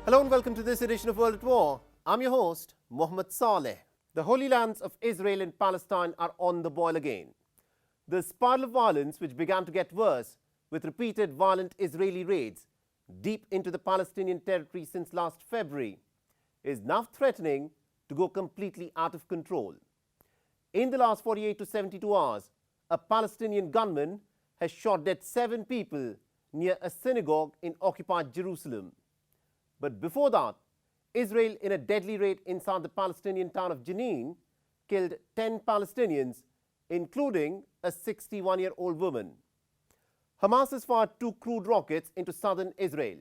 Hello and welcome to this edition of World at War. I'm your host, Mohammed Saleh. The Holy Lands of Israel and Palestine are on the boil again. The spiral of violence, which began to get worse with repeated violent Israeli raids deep into the Palestinian territory since last February, is now threatening to go completely out of control. In the last 48 to 72 hours, a Palestinian gunman has shot dead 7 people near a synagogue in occupied Jerusalem. But before that, Israel, in a deadly raid inside the Palestinian town of Jenin, killed 10 Palestinians, including a 61-year-old woman. Hamas has fired 2 crude rockets into southern Israel,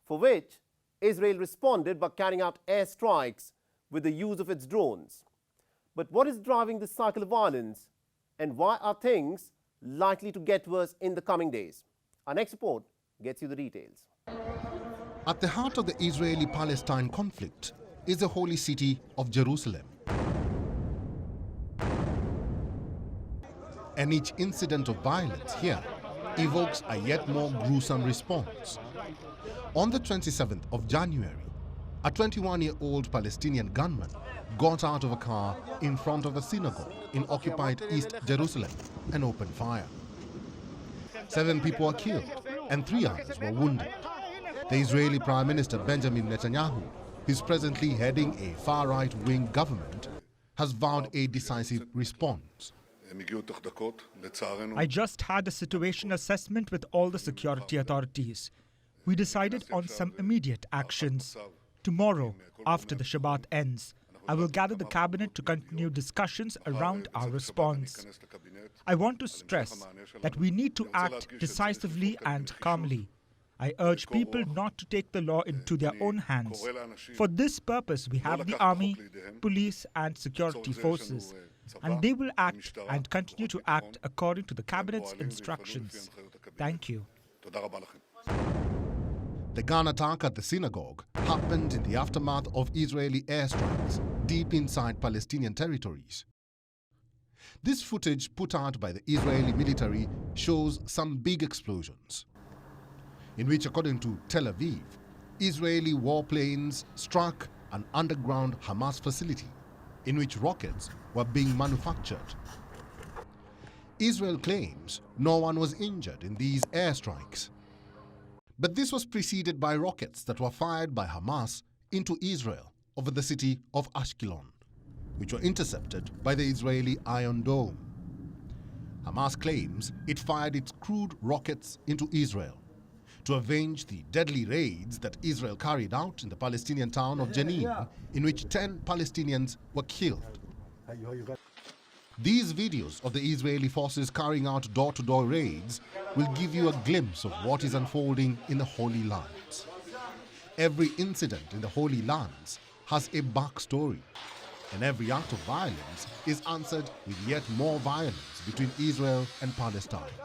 for which Israel responded by carrying out airstrikes with the use of its drones. But what is driving this cycle of violence, and why are things likely to get worse in the coming days? Our next report gets you the details. At the heart of the Israeli-Palestine conflict is the holy city of Jerusalem. And each incident of violence here evokes a yet more gruesome response. On the 27th of January, a 21-year-old Palestinian gunman got out of a car in front of a synagogue in occupied East Jerusalem and opened fire. 7 people were killed and 3 others were wounded. The Israeli Prime Minister Benjamin Netanyahu, who is presently heading a far-right-wing government, has vowed a decisive response. I just had a situation assessment with all the security authorities. We decided on some immediate actions. Tomorrow, after the Shabbat ends, I will gather the cabinet to continue discussions around our response. I want to stress that we need to act decisively and calmly. I urge people not to take the law into their own hands. For this purpose, we have the army, police and security forces, and they will act and continue to act according to the cabinet's instructions. Thank you. The gun attack at the synagogue happened in the aftermath of Israeli airstrikes deep inside Palestinian territories. This footage put out by the Israeli military shows some big explosions, in which, according to Tel Aviv, Israeli warplanes struck an underground Hamas facility in which rockets were being manufactured. Israel claims no one was injured in these airstrikes. But this was preceded by rockets that were fired by Hamas into Israel over the city of Ashkelon, which were intercepted by the Israeli Iron Dome. Hamas claims it fired its crude rockets into Israel to avenge the deadly raids that Israel carried out in the Palestinian town of Jenin, in which 10 Palestinians were killed. These videos of the Israeli forces carrying out door-to-door raids will give you a glimpse of what is unfolding in the Holy Lands. Every incident in the Holy Lands has a backstory, and every act of violence is answered with yet more violence between Israel and Palestine.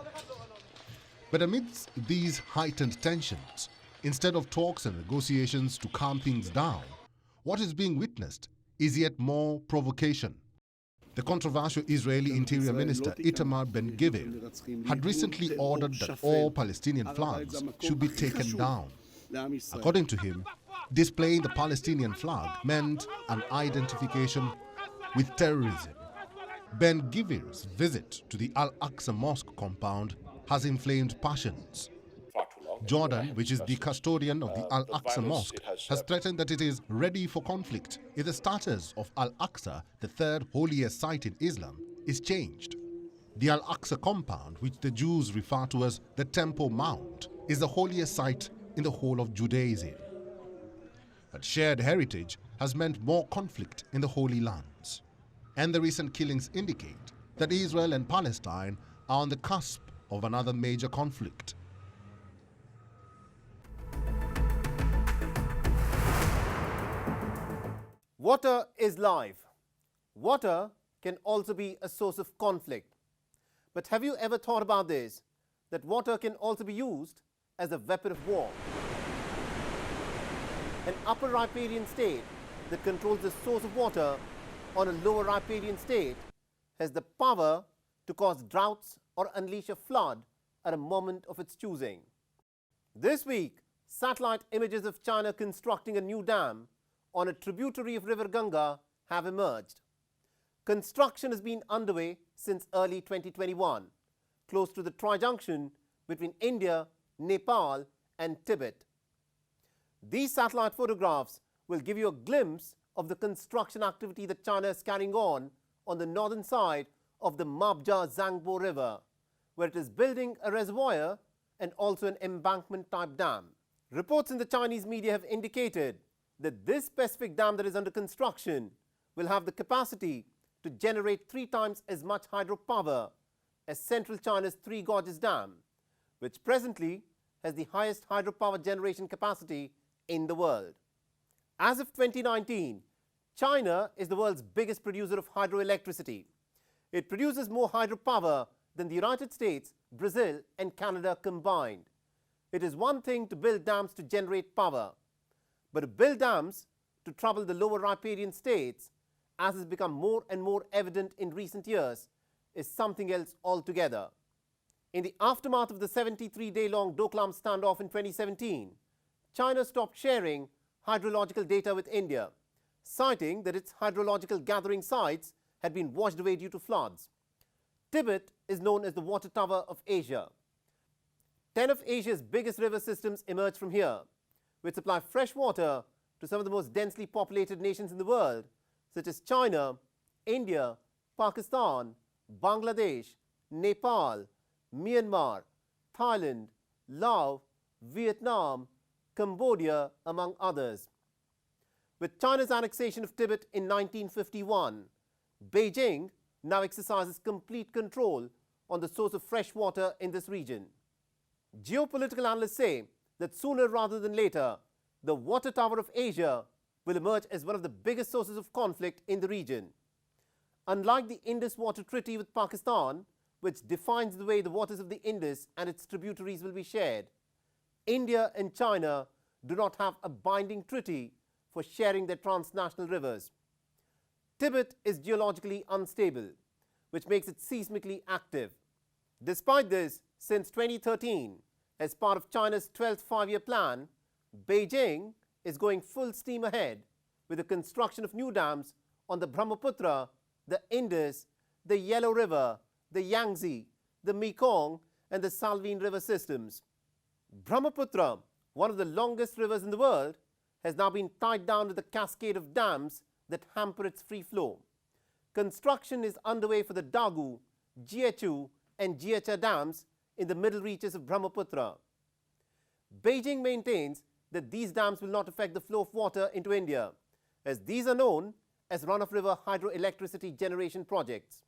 But amidst these heightened tensions, instead of talks and negotiations to calm things down, what is being witnessed is yet more provocation. The controversial Israeli Interior Minister Itamar Ben-Gvir had recently ordered that all Palestinian flags should be taken down. According to him, displaying the Palestinian flag meant an identification with terrorism. Ben-Gvir's visit to the Al-Aqsa Mosque compound has inflamed passions. Jordan, which is the custodian of the Al-Aqsa Mosque, has threatened that it is ready for conflict if the status of Al-Aqsa, the third holiest site in Islam, is changed. The Al-Aqsa compound, which the Jews refer to as the Temple Mount, is the holiest site in the whole of Judaism. But shared heritage has meant more conflict in the Holy Lands. And the recent killings indicate that Israel and Palestine are on the cusp of another major conflict. Water is life. Water can also be a source of conflict. But have you ever thought about this, that water can also be used as a weapon of war? An upper riparian state that controls the source of water on a lower riparian state has the power to cause droughts or unleash a flood at a moment of its choosing. This week, satellite images of China constructing a new dam on a tributary of River Ganga have emerged. Construction has been underway since early 2021, close to the tri-junction between India, Nepal and Tibet. These satellite photographs will give you a glimpse of the construction activity that China is carrying on the northern side of the Mabja-Zangbo River, where it is building a reservoir and also an embankment-type dam. Reports in the Chinese media have indicated that this specific dam that is under construction will have the capacity to generate 3 times as much hydropower as central China's Three Gorges Dam, which presently has the highest hydropower generation capacity in the world. As of 2019, China is the world's biggest producer of hydroelectricity. It produces more hydropower than the United States, Brazil and Canada combined. It is one thing to build dams to generate power, but to build dams to trouble the lower riparian states, as has become more and more evident in recent years, is something else altogether. In the aftermath of the 73-day-long Doklam standoff in 2017, China stopped sharing hydrological data with India, citing that its hydrological gathering sites had been washed away due to floods. Tibet is known as the water tower of Asia. 10 of Asia's biggest river systems emerge from here, which supply fresh water to some of the most densely populated nations in the world, such as China, India, Pakistan, Bangladesh, Nepal, Myanmar, Thailand, Laos, Vietnam, Cambodia, among others. With China's annexation of Tibet in 1951, Beijing now exercises complete control on the source of fresh water in this region. Geopolitical analysts say that sooner rather than later, the water tower of Asia will emerge as one of the biggest sources of conflict in the region. Unlike the Indus Water Treaty with Pakistan, which defines the way the waters of the Indus and its tributaries will be shared, India and China do not have a binding treaty for sharing their transnational rivers. Tibet is geologically unstable, which makes it seismically active. Despite this, since 2013, as part of China's 12th five-year plan, Beijing is going full steam ahead with the construction of new dams on the Brahmaputra, the Indus, the Yellow River, the Yangtze, the Mekong and the Salween river systems. Brahmaputra, one of the longest rivers in the world, has now been tied down with a cascade of dams that hamper its free flow. Construction is underway for the Dagu, Jiachu and Jiacha dams in the middle reaches of Brahmaputra. Beijing maintains that these dams will not affect the flow of water into India, as these are known as run-of-river hydroelectricity generation projects.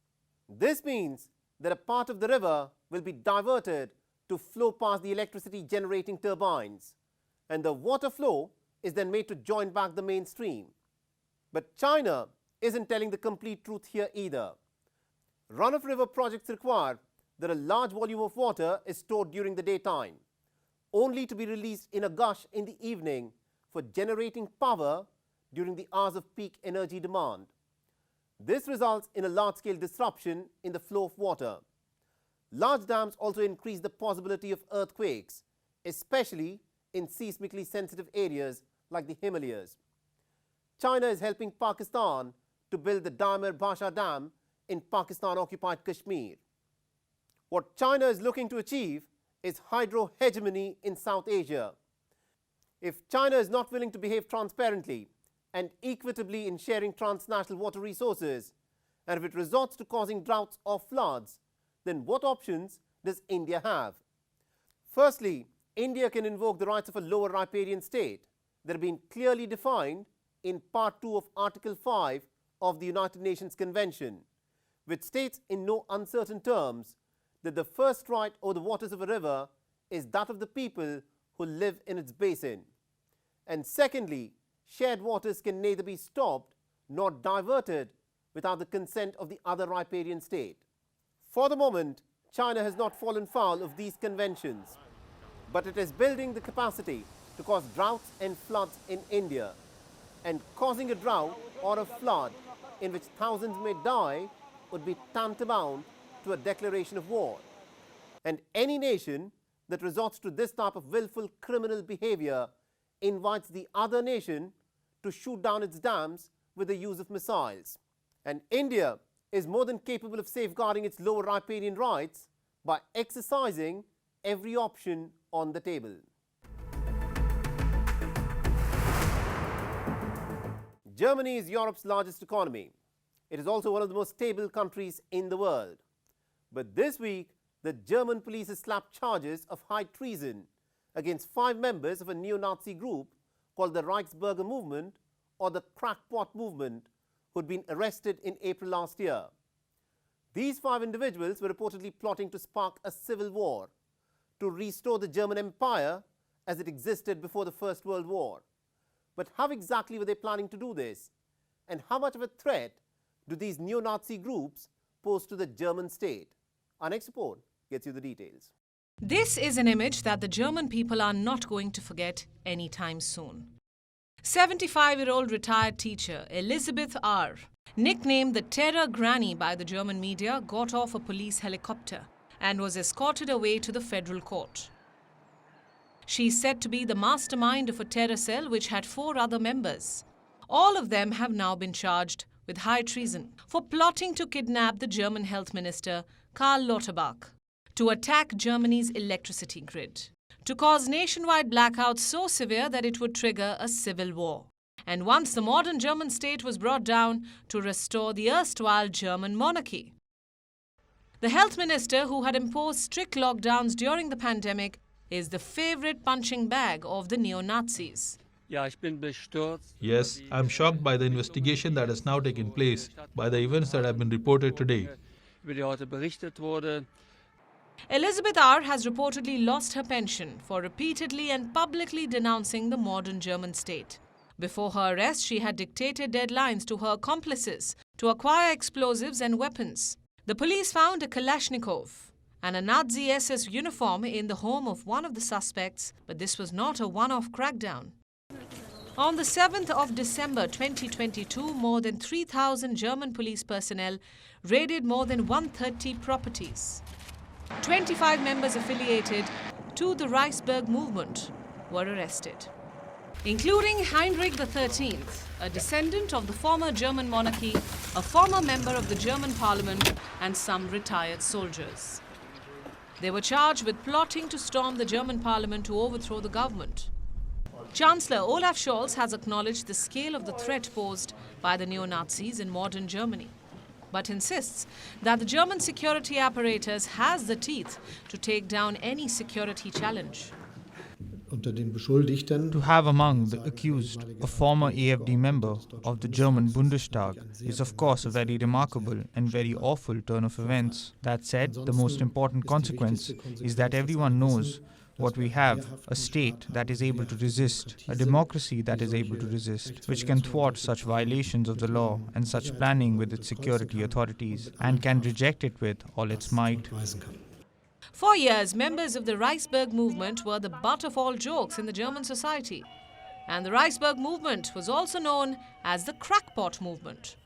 This means that a part of the river will be diverted to flow past the electricity generating turbines, and the water flow is then made to join back the main stream. But China isn't telling the complete truth here either. Run-of-river projects require that a large volume of water is stored during the daytime, only to be released in a gush in the evening for generating power during the hours of peak energy demand. This results in a large-scale disruption in the flow of water. Large dams also increase the possibility of earthquakes, especially in seismically sensitive areas like the Himalayas. China is helping Pakistan to build the Daimar Bhasha Dam in Pakistan-occupied Kashmir. What China is looking to achieve is hydro hegemony in South Asia. If China is not willing to behave transparently and equitably in sharing transnational water resources, and if it resorts to causing droughts or floods, then what options does India have? Firstly, India can invoke the rights of a lower riparian state that have been clearly defined in Part 2 of Article 5 of the United Nations Convention, which states in no uncertain terms that the first right over the waters of a river is that of the people who live in its basin. And secondly, shared waters can neither be stopped nor diverted without the consent of the other riparian state. For the moment, China has not fallen foul of these conventions, but it is building the capacity to cause droughts and floods in India, and causing a drought or a flood in which thousands may die would be tantamount to a declaration of war. And any nation that resorts to this type of willful criminal behavior invites the other nation to shoot down its dams with the use of missiles. And India is more than capable of safeguarding its lower riparian rights by exercising every option on the table. Germany is Europe's largest economy. It is also one of the most stable countries in the world. But this week, the German police has slapped charges of high treason against 5 members of a neo-Nazi group called the Reichsburger movement or the crackpot movement, who had been arrested in April last year. These 5 individuals were reportedly plotting to spark a civil war to restore the German Empire as it existed before the First World War. But how exactly were they planning to do this? And how much of a threat do these neo-Nazi groups pose to the German state? Our next report gets you the details. This is an image that the German people are not going to forget anytime soon. 75-year-old retired teacher Elisabeth R., nicknamed the Terror Granny by the German media, got off a police helicopter and was escorted away to the federal court. She is said to be the mastermind of a terror cell which had 4 other members. All of them have now been charged with high treason for plotting to kidnap the German health minister Karl Lauterbach, to attack Germany's electricity grid, to cause nationwide blackouts so severe that it would trigger a civil war, and once the modern German state was brought down, to restore the erstwhile German monarchy. The health minister, who had imposed strict lockdowns during the pandemic, is the favorite punching bag of the neo-Nazis. Yes, I'm shocked by the investigation that has now taken place, by the events that have been reported today. Elisabeth R. has reportedly lost her pension for repeatedly and publicly denouncing the modern German state. Before her arrest, she had dictated deadlines to her accomplices to acquire explosives and weapons. The police found a Kalashnikov and a Nazi SS uniform in the home of one of the suspects, but this was not a one-off crackdown. On the 7th of December 2022, more than 3,000 German police personnel raided more than 130 properties. 25 members affiliated to the Reichsburg movement were arrested, including Heinrich XIII, a descendant of the former German monarchy, a former member of the German parliament, and some retired soldiers. They were charged with plotting to storm the German parliament to overthrow the government. Chancellor Olaf Scholz has acknowledged the scale of the threat posed by the neo-Nazis in modern Germany, but insists that the German security apparatus has the teeth to take down any security challenge. To have among the accused a former AfD member of the German Bundestag is of course a very remarkable and very awful turn of events. That said, the most important consequence is that everyone knows what we have: a state that is able to resist, a democracy that is able to resist, which can thwart such violations of the law and such planning with its security authorities, and can reject it with all its might. For years, members of the Reichsburg movement were the butt of all jokes in the German society. And the Reichsburg movement was also known as the crackpot movement.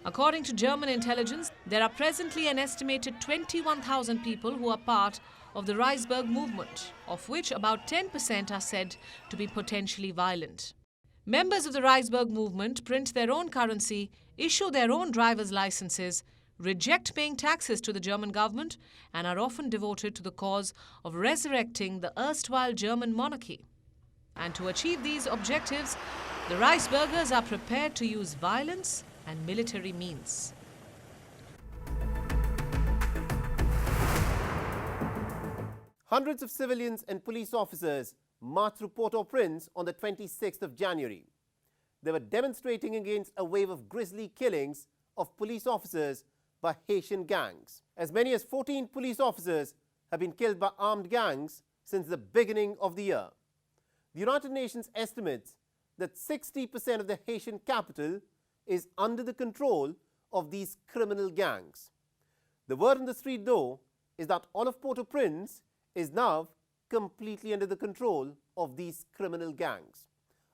According to German intelligence, there are presently an estimated 21,000 people who are part of the Reichsburg movement, of which about 10% are said to be potentially violent. Members of the Reichsburg movement print their own currency, issue their own driver's licenses, reject paying taxes to the German government, and are often devoted to the cause of resurrecting the erstwhile German monarchy. And to achieve these objectives, the Reichsburgers are prepared to use violence and military means. Hundreds of civilians and police officers marched through Port-au-Prince on the 26th of January. They were demonstrating against a wave of grisly killings of police officers by Haitian gangs. As many as 14 police officers have been killed by armed gangs since the beginning of the year. The United Nations estimates that 60% of the Haitian capital is under the control of these criminal gangs. The word on the street, though, is that all of Port-au-Prince is now completely under the control of these criminal gangs.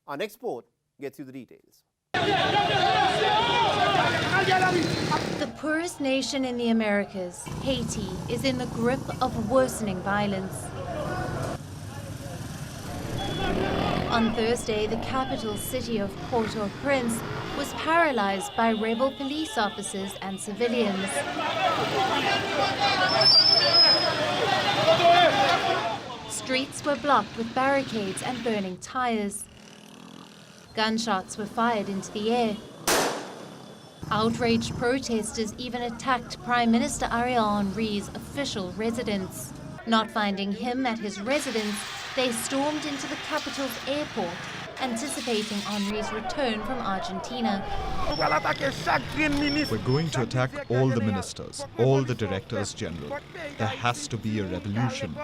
Our next report gets you the details. The poorest nation in the Americas, Haiti, is in the grip of worsening violence. On Thursday, the capital city of Port-au-Prince was paralyzed by rebel police officers and civilians. Streets were blocked with barricades and burning tires. Gunshots were fired into the air. Outraged protesters even attacked Prime Minister Ariel Henry's official residence. Not finding him at his residence, they stormed into the capital's airport, anticipating Henry's return from Argentina. We're going to attack all the ministers, all the directors general. There has to be a revolution.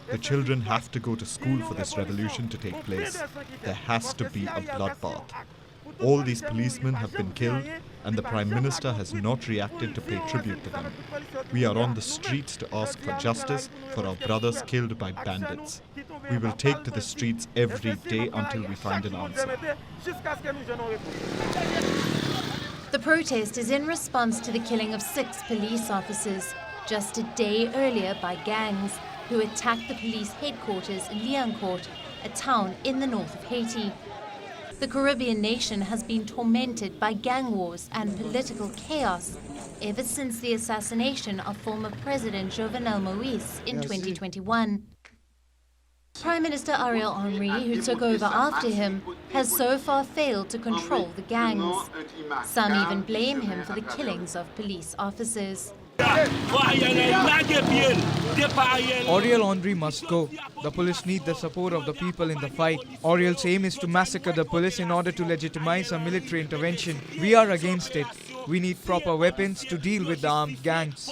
The children have to go to school for this revolution to take place. There has to be a bloodbath. All these policemen have been killed, and the Prime Minister has not reacted to pay tribute to them. We are on the streets to ask for justice for our brothers killed by bandits. We will take to the streets every day until we find an answer. The protest is in response to the killing of 6 police officers just a day earlier by gangs who attacked the police headquarters in Liancourt, a town in the north of Haiti. The Caribbean nation has been tormented by gang wars and political chaos ever since the assassination of former President Jovenel Moïse in 2021. Prime Minister Ariel Henry, who took over after him, has so far failed to control the gangs. Some even blame him for the killings of police officers. Ariel Henry must go. The police need the support of the people in the fight. Ariel's aim is to massacre the police in order to legitimize a military intervention. We are against it. We need proper weapons to deal with the armed gangs.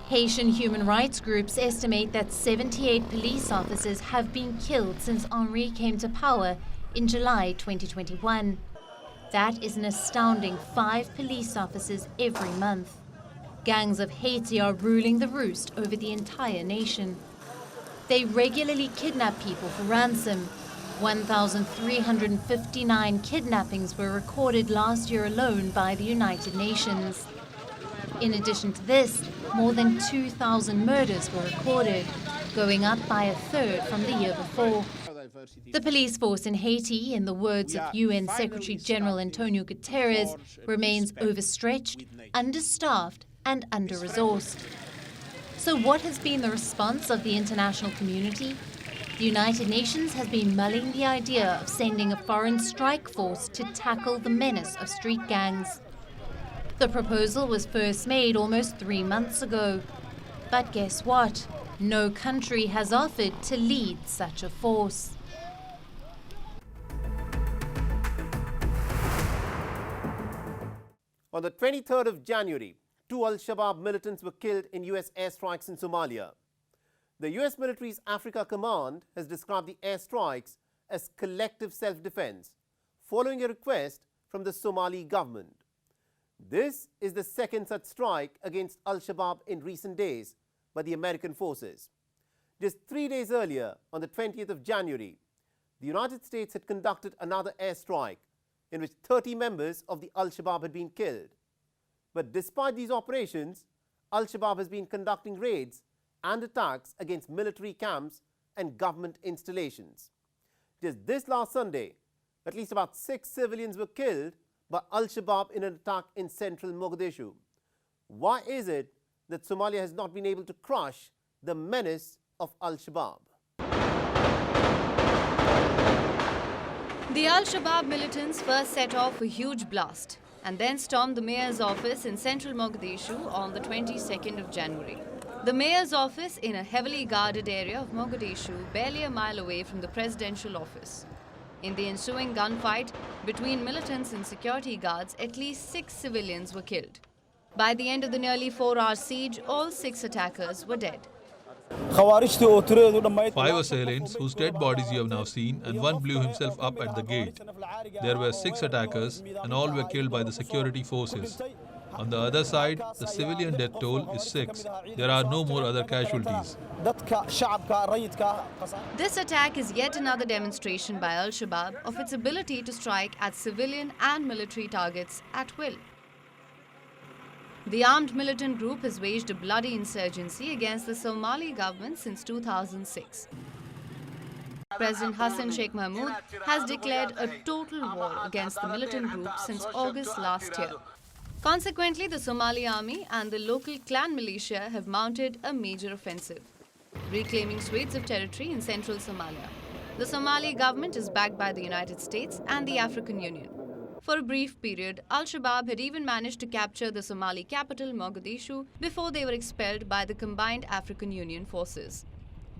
Haitian human rights groups estimate that 78 police officers have been killed since Henry came to power in July 2021. That is an astounding 5 police officers every month. Gangs of Haiti are ruling the roost over the entire nation. They regularly kidnap people for ransom. 1,359 kidnappings were recorded last year alone by the United Nations. In addition to this, more than 2,000 murders were recorded, going up by a third from the year before. The police force in Haiti, in the words of UN Secretary General Antonio Guterres, remains overstretched, understaffed, and under-resourced. So what has been the response of the international community? The United Nations has been mulling the idea of sending a foreign strike force to tackle the menace of street gangs. The proposal was first made almost 3 months ago. But guess what? No country has offered to lead such a force. On the 23rd of January, 2 Al-Shabab militants were killed in US airstrikes in Somalia. The US military's Africa Command has described the airstrikes as collective self-defense, following a request from the Somali government. This is the second such strike against Al-Shabab in recent days by the American forces. Just 3 days earlier, on the 20th of January, the United States had conducted another airstrike in which 30 members of the Al-Shabab had been killed. But despite these operations, Al-Shabab has been conducting raids and attacks against military camps and government installations. Just this last Sunday, at least about 6 civilians were killed by Al-Shabab in an attack in central Mogadishu. Why is it that Somalia has not been able to crush the menace of Al-Shabab? The Al-Shabab militants first set off a huge blast and then stormed the mayor's office in central Mogadishu on the 22nd of January. The mayor's office in a heavily guarded area of Mogadishu, barely a mile away from the presidential office. In the ensuing gunfight between militants and security guards, at least 6 civilians were killed. By the end of the nearly 4-hour siege, all 6 attackers were dead. 5 assailants, whose dead bodies you have now seen, and one blew himself up at the gate. There were 6 attackers, and all were killed by the security forces. On the other side, the civilian death toll is 6. There are no more other casualties. This attack is yet another demonstration by Al-Shabab of its ability to strike at civilian and military targets at will. The armed militant group has waged a bloody insurgency against the Somali government since 2006. President Hassan Sheikh Mahmoud has declared a total war against the militant group since August last year. Consequently, the Somali army and the local clan militia have mounted a major offensive, reclaiming swathes of territory in central Somalia. The Somali government is backed by the United States and the African Union. For a brief period, Al-Shabab had even managed to capture the Somali capital, Mogadishu, before they were expelled by the combined African Union forces.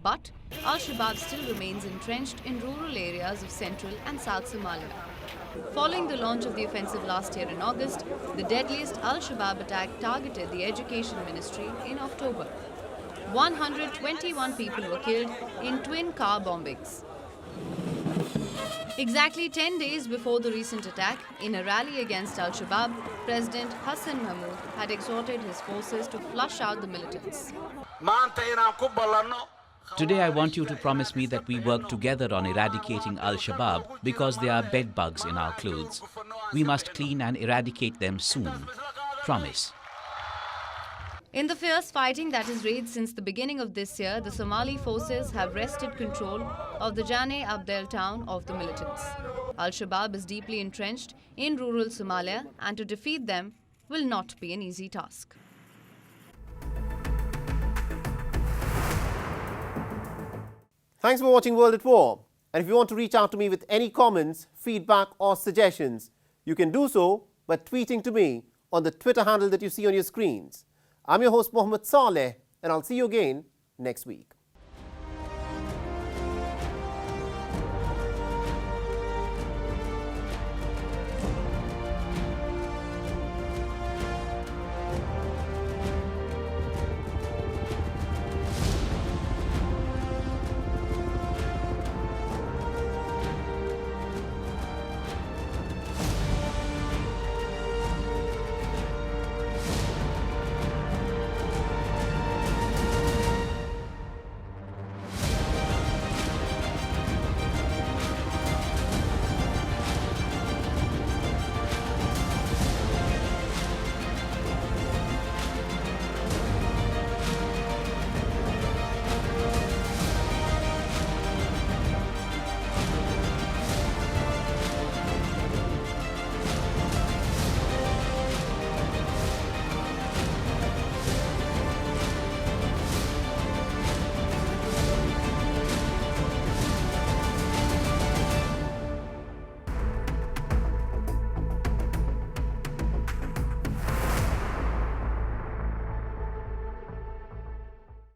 But Al-Shabab still remains entrenched in rural areas of central and south Somalia. Following the launch of the offensive last year in August, the deadliest Al-Shabab attack targeted the Education Ministry in October. 121 people were killed in twin car bombings. Exactly 10 days before the recent attack, in a rally against Al-Shabab, President Hassan Mahmoud had exhorted his forces to flush out the militants. Today I want you to promise me that we work together on eradicating Al-Shabab because they are bedbugs in our clothes. We must clean and eradicate them soon. Promise. In the fierce fighting that has raged since the beginning of this year, the Somali forces have wrested control of the Jane Abdel town of the militants. Al-Shabab is deeply entrenched in rural Somalia, and to defeat them will not be an easy task. Thanks for watching World at War. And if you want to reach out to me with any comments, feedback or suggestions, you can do so by tweeting to me on the Twitter handle that you see on your screens. I'm your host Mohammed Saleh, and I'll see you again next week.